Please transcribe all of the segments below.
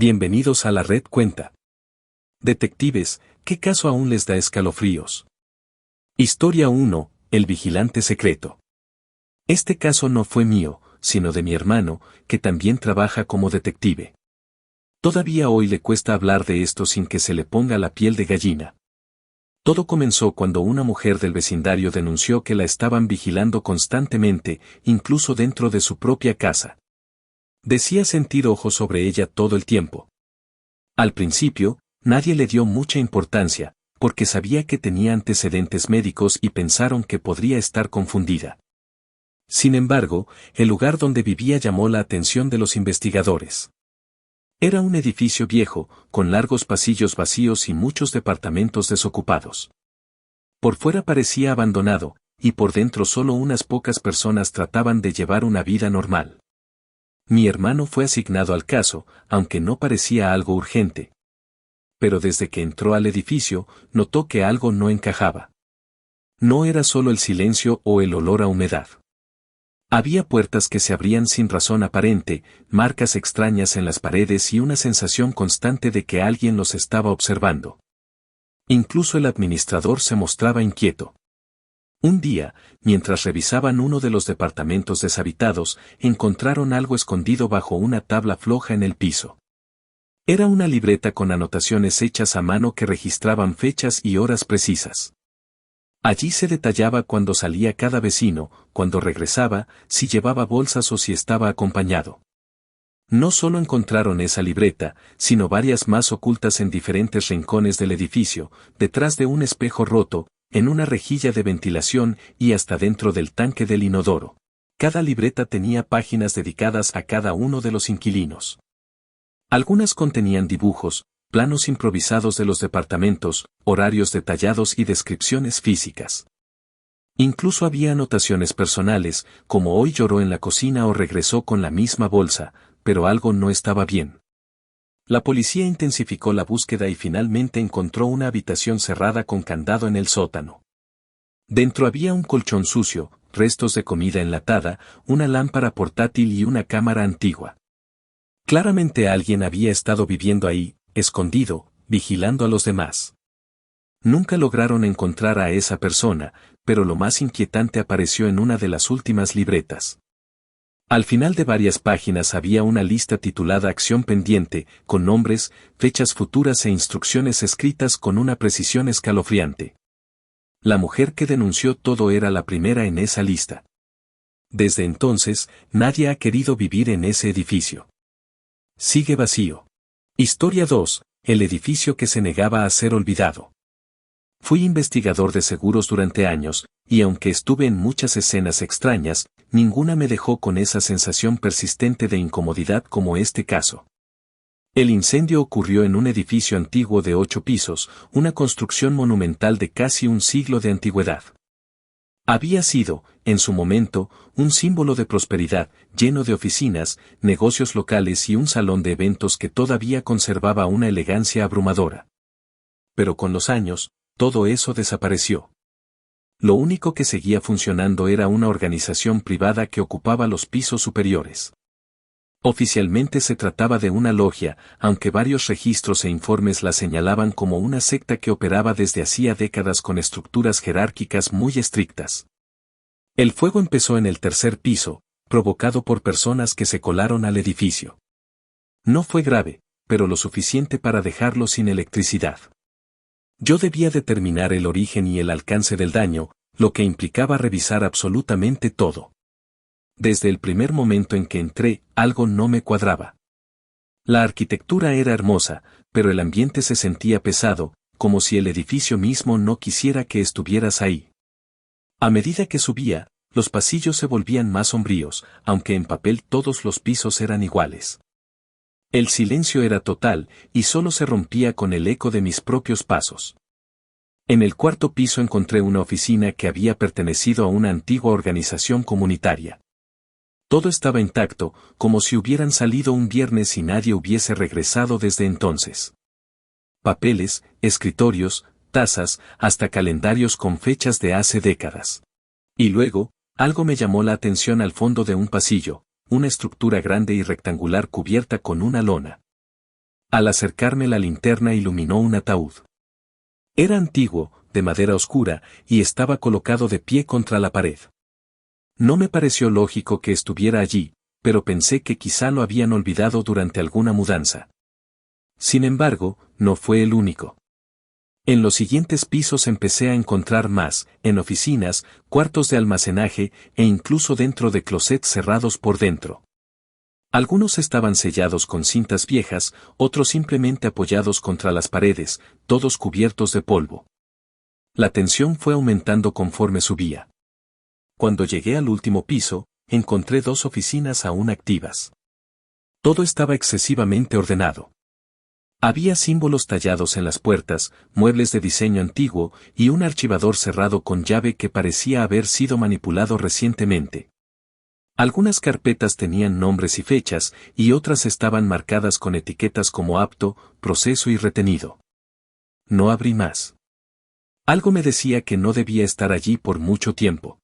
Bienvenidos a la Red Cuenta. Detectives, ¿qué caso aún les da escalofríos? Historia 1, el vigilante secreto. Este caso no fue mío, sino de mi hermano, que también trabaja como detective. Todavía hoy le cuesta hablar de esto sin que se le ponga la piel de gallina. Todo comenzó cuando una mujer del vecindario denunció que la estaban vigilando constantemente, incluso dentro de su propia casa. Decía sentir ojos sobre ella todo el tiempo. Al principio, nadie le dio mucha importancia, porque sabía que tenía antecedentes médicos y pensaron que podría estar confundida. Sin embargo, el lugar donde vivía llamó la atención de los investigadores. Era un edificio viejo, con largos pasillos vacíos y muchos departamentos desocupados. Por fuera parecía abandonado, y por dentro solo unas pocas personas trataban de llevar una vida normal. Mi hermano fue asignado al caso, aunque no parecía algo urgente. Pero desde que entró al edificio, notó que algo no encajaba. No era solo el silencio o el olor a humedad. Había puertas que se abrían sin razón aparente, marcas extrañas en las paredes y una sensación constante de que alguien los estaba observando. Incluso el administrador se mostraba inquieto. Un día, mientras revisaban uno de los departamentos deshabitados, encontraron algo escondido bajo una tabla floja en el piso. Era una libreta con anotaciones hechas a mano que registraban fechas y horas precisas. Allí se detallaba cuándo salía cada vecino, cuándo regresaba, si llevaba bolsas o si estaba acompañado. No solo encontraron esa libreta, sino varias más ocultas en diferentes rincones del edificio, detrás de un espejo roto, en una rejilla de ventilación y hasta dentro del tanque del inodoro. Cada libreta tenía páginas dedicadas a cada uno de los inquilinos. Algunas contenían dibujos, planos improvisados de los departamentos, horarios detallados y descripciones físicas. Incluso había anotaciones personales, como hoy lloró en la cocina o regresó con la misma bolsa, pero algo no estaba bien. La policía intensificó la búsqueda y finalmente encontró una habitación cerrada con candado en el sótano. Dentro había un colchón sucio, restos de comida enlatada, una lámpara portátil y una cámara antigua. Claramente alguien había estado viviendo ahí, escondido, vigilando a los demás. Nunca lograron encontrar a esa persona, pero lo más inquietante apareció en una de las últimas libretas. Al final de varias páginas había una lista titulada Acción pendiente, con nombres, fechas futuras e instrucciones escritas con una precisión escalofriante. La mujer que denunció todo era la primera en esa lista. Desde entonces, nadie ha querido vivir en ese edificio. Sigue vacío. Historia 2, el edificio que se negaba a ser olvidado. Fui investigador de seguros durante años, y aunque estuve en muchas escenas extrañas, ninguna me dejó con esa sensación persistente de incomodidad como este caso. El incendio ocurrió en un edificio antiguo de 8 pisos, una construcción monumental de casi un siglo de antigüedad. Había sido, en su momento, un símbolo de prosperidad, lleno de oficinas, negocios locales y un salón de eventos que todavía conservaba una elegancia abrumadora. Pero con los años, todo eso desapareció. Lo único que seguía funcionando era una organización privada que ocupaba los pisos superiores. Oficialmente se trataba de una logia, aunque varios registros e informes la señalaban como una secta que operaba desde hacía décadas con estructuras jerárquicas muy estrictas. El fuego empezó en el tercer piso, provocado por personas que se colaron al edificio. No fue grave, pero lo suficiente para dejarlo sin electricidad. Yo debía determinar el origen y el alcance del daño, lo que implicaba revisar absolutamente todo. Desde el primer momento en que entré, algo no me cuadraba. La arquitectura era hermosa, pero el ambiente se sentía pesado, como si el edificio mismo no quisiera que estuvieras ahí. A medida que subía, los pasillos se volvían más sombríos, aunque en papel todos los pisos eran iguales. El silencio era total, y solo se rompía con el eco de mis propios pasos. En el cuarto piso encontré una oficina que había pertenecido a una antigua organización comunitaria. Todo estaba intacto, como si hubieran salido un viernes y nadie hubiese regresado desde entonces. Papeles, escritorios, tazas, hasta calendarios con fechas de hace décadas. Y luego, algo me llamó la atención al fondo de un pasillo, una estructura grande y rectangular cubierta con una lona. Al acercarme la linterna iluminó un ataúd. Era antiguo, de madera oscura, y estaba colocado de pie contra la pared. No me pareció lógico que estuviera allí, pero pensé que quizá lo habían olvidado durante alguna mudanza. Sin embargo, no fue el único. En los siguientes pisos empecé a encontrar más, en oficinas, cuartos de almacenaje e incluso dentro de closets cerrados por dentro. Algunos estaban sellados con cintas viejas, otros simplemente apoyados contra las paredes, todos cubiertos de polvo. La tensión fue aumentando conforme subía. Cuando llegué al último piso, encontré 2 oficinas aún activas. Todo estaba excesivamente ordenado. Había símbolos tallados en las puertas, muebles de diseño antiguo y un archivador cerrado con llave que parecía haber sido manipulado recientemente. Algunas carpetas tenían nombres y fechas, y otras estaban marcadas con etiquetas como apto, proceso y retenido. No abrí más. Algo me decía que no debía estar allí por mucho tiempo.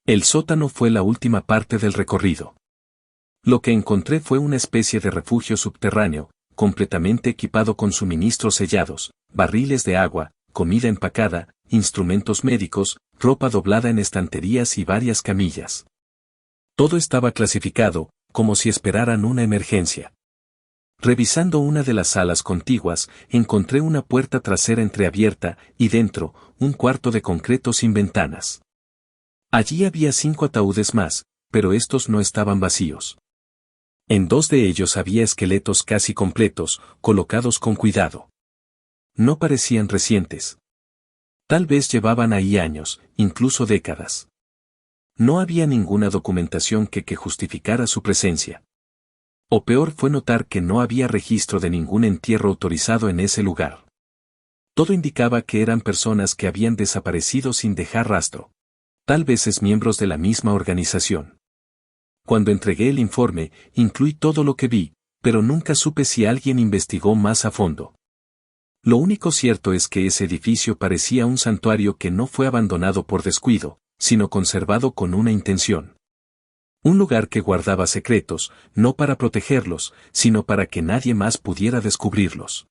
El sótano fue la última parte del recorrido. Lo que encontré fue una especie de refugio subterráneo, completamente equipado con suministros sellados, barriles de agua, comida empacada, instrumentos médicos, ropa doblada en estanterías y varias camillas. Todo estaba clasificado, como si esperaran una emergencia. Revisando una de las salas contiguas, encontré una puerta trasera entreabierta, y dentro, un cuarto de concreto sin ventanas. Allí había 5 ataúdes más, pero estos no estaban vacíos. En 2 de ellos había esqueletos casi completos, colocados con cuidado. No parecían recientes. Tal vez llevaban ahí años, incluso décadas. No había ninguna documentación que justificara su presencia. O peor fue notar que no había registro de ningún entierro autorizado en ese lugar. Todo indicaba que eran personas que habían desaparecido sin dejar rastro. Tal vez es miembros de la misma organización. Cuando entregué el informe, incluí todo lo que vi, pero nunca supe si alguien investigó más a fondo. Lo único cierto es que ese edificio parecía un santuario que no fue abandonado por descuido, sino conservado con una intención. Un lugar que guardaba secretos, no para protegerlos, sino para que nadie más pudiera descubrirlos.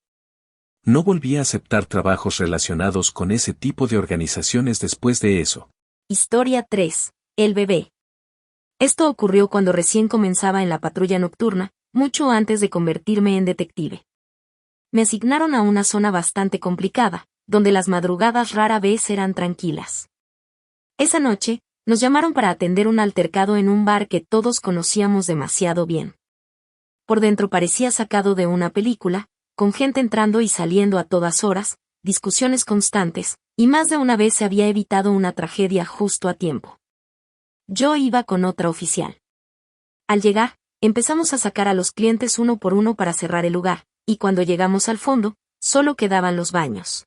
No volví a aceptar trabajos relacionados con ese tipo de organizaciones después de eso. Historia 3. El bebé. Esto ocurrió cuando recién comenzaba en la patrulla nocturna, mucho antes de convertirme en detective. Me asignaron a una zona bastante complicada, donde las madrugadas rara vez eran tranquilas. Esa noche, nos llamaron para atender un altercado en un bar que todos conocíamos demasiado bien. Por dentro parecía sacado de una película, con gente entrando y saliendo a todas horas, discusiones constantes, y más de una vez se había evitado una tragedia justo a tiempo. Yo iba con otra oficial. Al llegar, empezamos a sacar a los clientes uno por uno para cerrar el lugar, y cuando llegamos al fondo, solo quedaban los baños.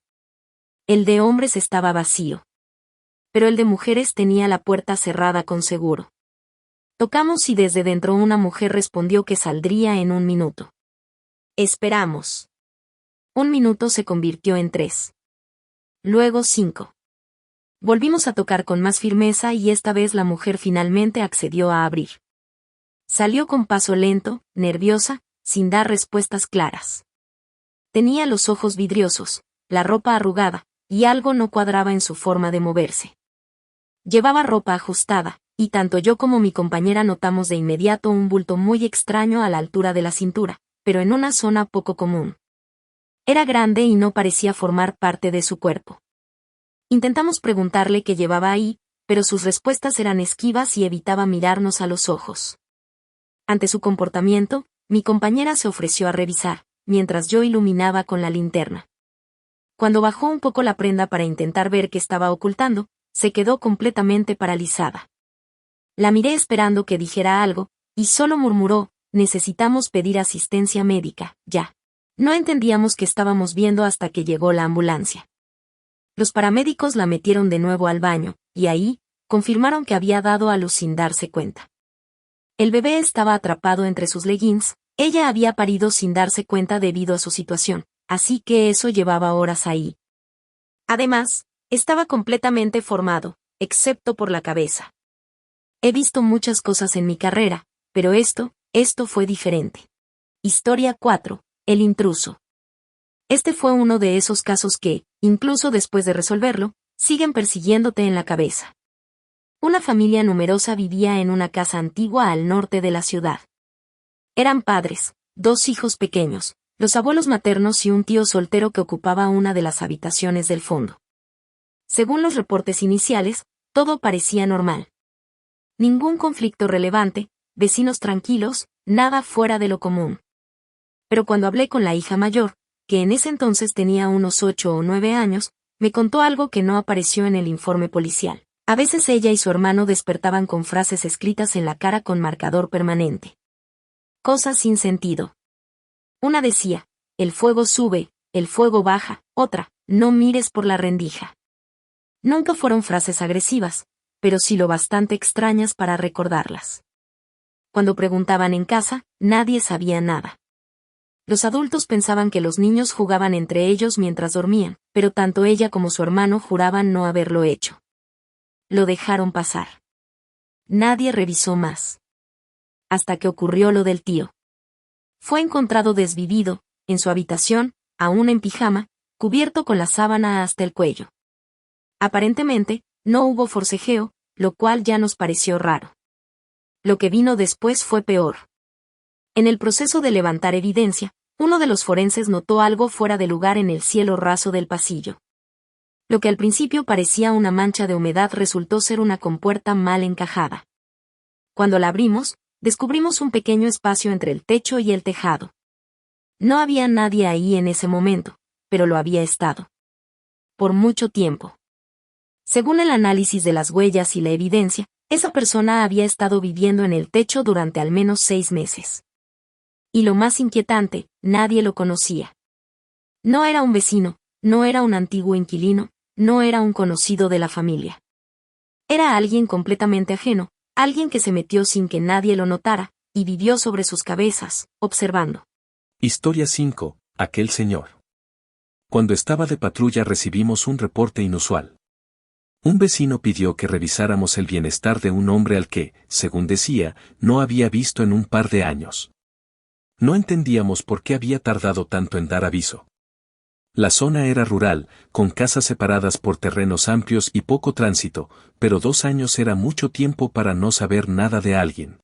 El de hombres estaba vacío. Pero el de mujeres tenía la puerta cerrada con seguro. Tocamos y desde dentro una mujer respondió que saldría en 1 minuto. Esperamos. 1 minuto se convirtió en 3. Luego 5. Volvimos a tocar con más firmeza y esta vez la mujer finalmente accedió a abrir. Salió con paso lento, nerviosa, sin dar respuestas claras. Tenía los ojos vidriosos, la ropa arrugada, y algo no cuadraba en su forma de moverse. Llevaba ropa ajustada, y tanto yo como mi compañera notamos de inmediato un bulto muy extraño a la altura de la cintura, pero en una zona poco común. Era grande y no parecía formar parte de su cuerpo. Intentamos preguntarle qué llevaba ahí, pero sus respuestas eran esquivas y evitaba mirarnos a los ojos. Ante su comportamiento, mi compañera se ofreció a revisar, mientras yo iluminaba con la linterna. Cuando bajó un poco la prenda para intentar ver qué estaba ocultando, se quedó completamente paralizada. La miré esperando que dijera algo, y solo murmuró, necesitamos pedir asistencia médica, ya. No entendíamos qué estábamos viendo hasta que llegó la ambulancia. Los paramédicos la metieron de nuevo al baño, y ahí, confirmaron que había dado a luz sin darse cuenta. El bebé estaba atrapado entre sus leggings, ella había parido sin darse cuenta debido a su situación, así que eso llevaba horas ahí. Además, estaba completamente formado, excepto por la cabeza. He visto muchas cosas en mi carrera, pero esto fue diferente. Historia 4. El intruso. Este fue uno de esos casos que, incluso después de resolverlo, siguen persiguiéndote en la cabeza. Una familia numerosa vivía en una casa antigua al norte de la ciudad. Eran padres, 2 hijos pequeños, los abuelos maternos y un tío soltero que ocupaba una de las habitaciones del fondo. Según los reportes iniciales, todo parecía normal. Ningún conflicto relevante, vecinos tranquilos, nada fuera de lo común. Pero cuando hablé con la hija mayor, que en ese entonces tenía unos 8 o 9 años, me contó algo que no apareció en el informe policial. A veces ella y su hermano despertaban con frases escritas en la cara con marcador permanente. Cosas sin sentido. Una decía, el fuego sube, el fuego baja, otra, no mires por la rendija. Nunca fueron frases agresivas, pero sí lo bastante extrañas para recordarlas. Cuando preguntaban en casa, nadie sabía nada. Los adultos pensaban que los niños jugaban entre ellos mientras dormían, pero tanto ella como su hermano juraban no haberlo hecho. Lo dejaron pasar. Nadie revisó más. Hasta que ocurrió lo del tío. Fue encontrado desvivido, en su habitación, aún en pijama, cubierto con la sábana hasta el cuello. Aparentemente, no hubo forcejeo, lo cual ya nos pareció raro. Lo que vino después fue peor. En el proceso de levantar evidencia, uno de los forenses notó algo fuera de lugar en el cielo raso del pasillo. Lo que al principio parecía una mancha de humedad resultó ser una compuerta mal encajada. Cuando la abrimos, descubrimos un pequeño espacio entre el techo y el tejado. No había nadie ahí en ese momento, pero lo había estado. Por mucho tiempo. Según el análisis de las huellas y la evidencia, esa persona había estado viviendo en el techo durante al menos 6 meses. Y lo más inquietante, nadie lo conocía. No era un vecino, no era un antiguo inquilino, no era un conocido de la familia. Era alguien completamente ajeno, alguien que se metió sin que nadie lo notara, y vivió sobre sus cabezas, observando. Historia 5. Aquel señor. Cuando estaba de patrulla recibimos un reporte inusual. Un vecino pidió que revisáramos el bienestar de un hombre al que, según decía, no había visto en un par de años. No entendíamos por qué había tardado tanto en dar aviso. La zona era rural, con casas separadas por terrenos amplios y poco tránsito, pero 2 años era mucho tiempo para no saber nada de alguien.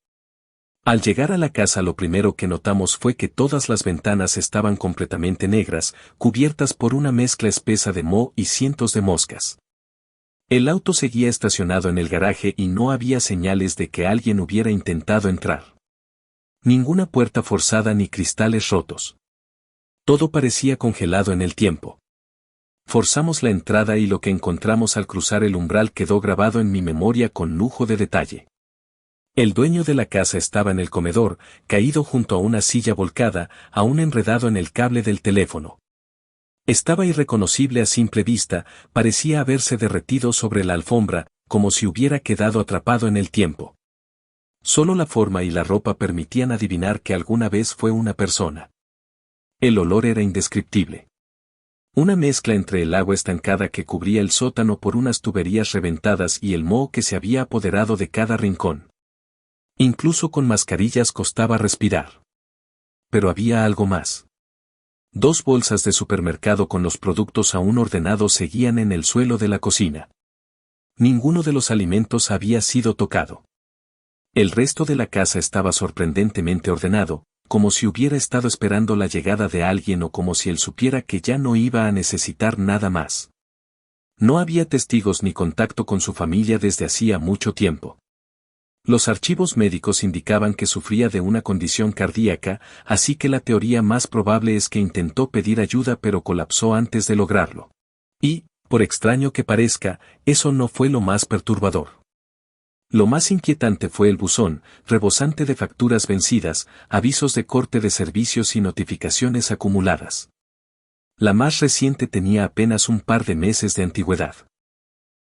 Al llegar a la casa lo primero que notamos fue que todas las ventanas estaban completamente negras, cubiertas por una mezcla espesa de moho y cientos de moscas. El auto seguía estacionado en el garaje y no había señales de que alguien hubiera intentado entrar. Ninguna puerta forzada ni cristales rotos. Todo parecía congelado en el tiempo. Forzamos la entrada y lo que encontramos al cruzar el umbral quedó grabado en mi memoria con lujo de detalle. El dueño de la casa estaba en el comedor, caído junto a una silla volcada, aún enredado en el cable del teléfono. Estaba irreconocible a simple vista, parecía haberse derretido sobre la alfombra, como si hubiera quedado atrapado en el tiempo. Solo la forma y la ropa permitían adivinar que alguna vez fue una persona. El olor era indescriptible. Una mezcla entre el agua estancada que cubría el sótano por unas tuberías reventadas y el moho que se había apoderado de cada rincón. Incluso con mascarillas costaba respirar. Pero había algo más. 2 bolsas de supermercado con los productos aún ordenados seguían en el suelo de la cocina. Ninguno de los alimentos había sido tocado. El resto de la casa estaba sorprendentemente ordenado, como si hubiera estado esperando la llegada de alguien o como si él supiera que ya no iba a necesitar nada más. No había testigos ni contacto con su familia desde hacía mucho tiempo. Los archivos médicos indicaban que sufría de una condición cardíaca, así que la teoría más probable es que intentó pedir ayuda pero colapsó antes de lograrlo. Y, por extraño que parezca, eso no fue lo más perturbador. Lo más inquietante fue el buzón, rebosante de facturas vencidas, avisos de corte de servicios y notificaciones acumuladas. La más reciente tenía apenas un par de meses de antigüedad.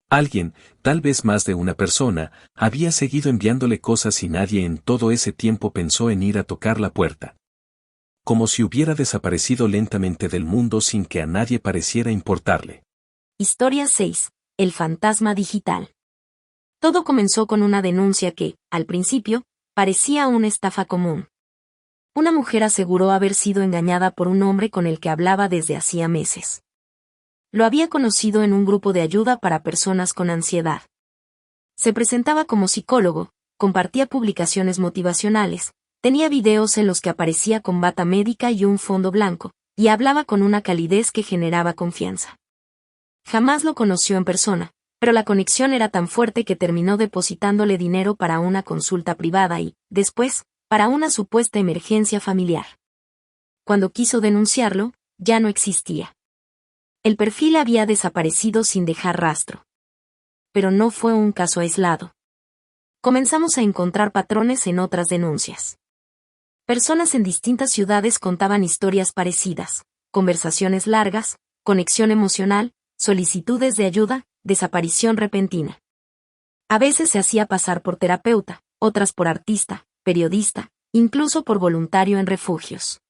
Alguien, tal vez más de una persona, había seguido enviándole cosas y nadie en todo ese tiempo pensó en ir a tocar la puerta. Como si hubiera desaparecido lentamente del mundo sin que a nadie pareciera importarle. Historia 6. El fantasma digital. Todo comenzó con una denuncia que, al principio, parecía una estafa común. Una mujer aseguró haber sido engañada por un hombre con el que hablaba desde hacía meses. Lo había conocido en un grupo de ayuda para personas con ansiedad. Se presentaba como psicólogo, compartía publicaciones motivacionales, tenía videos en los que aparecía con bata médica y un fondo blanco, y hablaba con una calidez que generaba confianza. Jamás lo conoció en persona, pero la conexión era tan fuerte que terminó depositándole dinero para una consulta privada y, después, para una supuesta emergencia familiar. Cuando quiso denunciarlo, ya no existía. El perfil había desaparecido sin dejar rastro. Pero no fue un caso aislado. Comenzamos a encontrar patrones en otras denuncias. Personas en distintas ciudades contaban historias parecidas, conversaciones largas, conexión emocional, solicitudes de ayuda, desaparición repentina. A veces se hacía pasar por terapeuta, otras por artista, periodista, incluso por voluntario en refugios.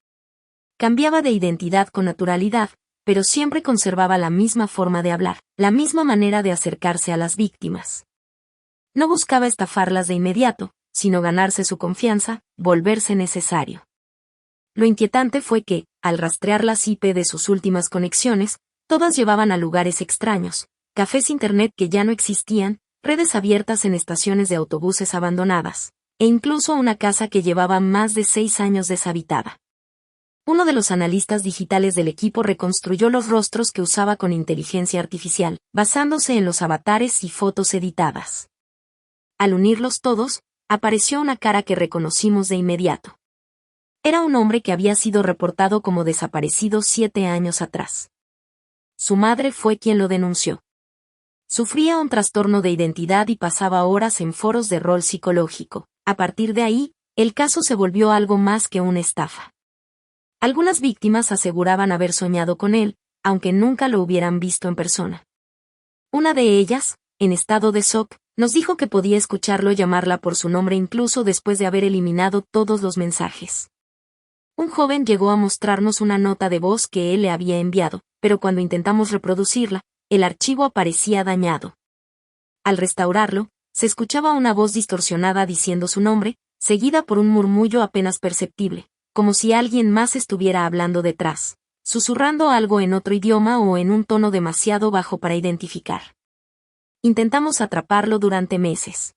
Cambiaba de identidad con naturalidad, pero siempre conservaba la misma forma de hablar, la misma manera de acercarse a las víctimas. No buscaba estafarlas de inmediato, sino ganarse su confianza, volverse necesario. Lo inquietante fue que, al rastrear las IP de sus últimas conexiones, todas llevaban a lugares extraños, cafés internet que ya no existían, redes abiertas en estaciones de autobuses abandonadas, e incluso una casa que llevaba más de 6 años deshabitada. Uno de los analistas digitales del equipo reconstruyó los rostros que usaba con inteligencia artificial, basándose en los avatares y fotos editadas. Al unirlos todos, apareció una cara que reconocimos de inmediato. Era un hombre que había sido reportado como desaparecido 7 años atrás. Su madre fue quien lo denunció. Sufría un trastorno de identidad y pasaba horas en foros de rol psicológico. A partir de ahí, el caso se volvió algo más que una estafa. Algunas víctimas aseguraban haber soñado con él, aunque nunca lo hubieran visto en persona. Una de ellas, en estado de shock, nos dijo que podía escucharlo llamarla por su nombre incluso después de haber eliminado todos los mensajes. Un joven llegó a mostrarnos una nota de voz que él le había enviado, pero cuando intentamos reproducirla, el archivo aparecía dañado. Al restaurarlo, se escuchaba una voz distorsionada diciendo su nombre, seguida por un murmullo apenas perceptible, como si alguien más estuviera hablando detrás, susurrando algo en otro idioma o en un tono demasiado bajo para identificar. Intentamos atraparlo durante meses.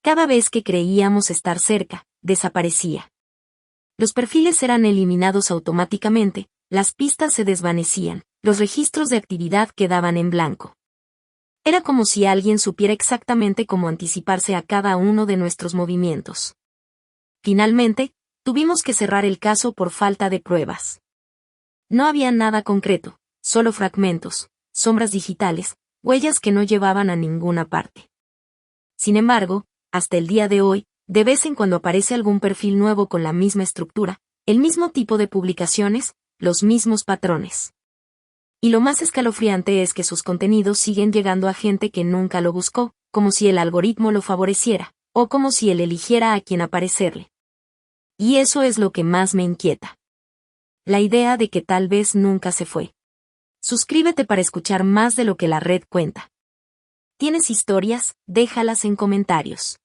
Cada vez que creíamos estar cerca, desaparecía. Los perfiles eran eliminados automáticamente, las pistas se desvanecían, los registros de actividad quedaban en blanco. Era como si alguien supiera exactamente cómo anticiparse a cada uno de nuestros movimientos. Finalmente, tuvimos que cerrar el caso por falta de pruebas. No había nada concreto, solo fragmentos, sombras digitales, huellas que no llevaban a ninguna parte. Sin embargo, hasta el día de hoy, de vez en cuando aparece algún perfil nuevo con la misma estructura, el mismo tipo de publicaciones, los mismos patrones. Y lo más escalofriante es que sus contenidos siguen llegando a gente que nunca lo buscó, como si el algoritmo lo favoreciera, o como si él eligiera a quien aparecerle. Y eso es lo que más me inquieta. La idea de que tal vez nunca se fue. Suscríbete para escuchar más de lo que la red cuenta. ¿Tienes historias? Déjalas en comentarios.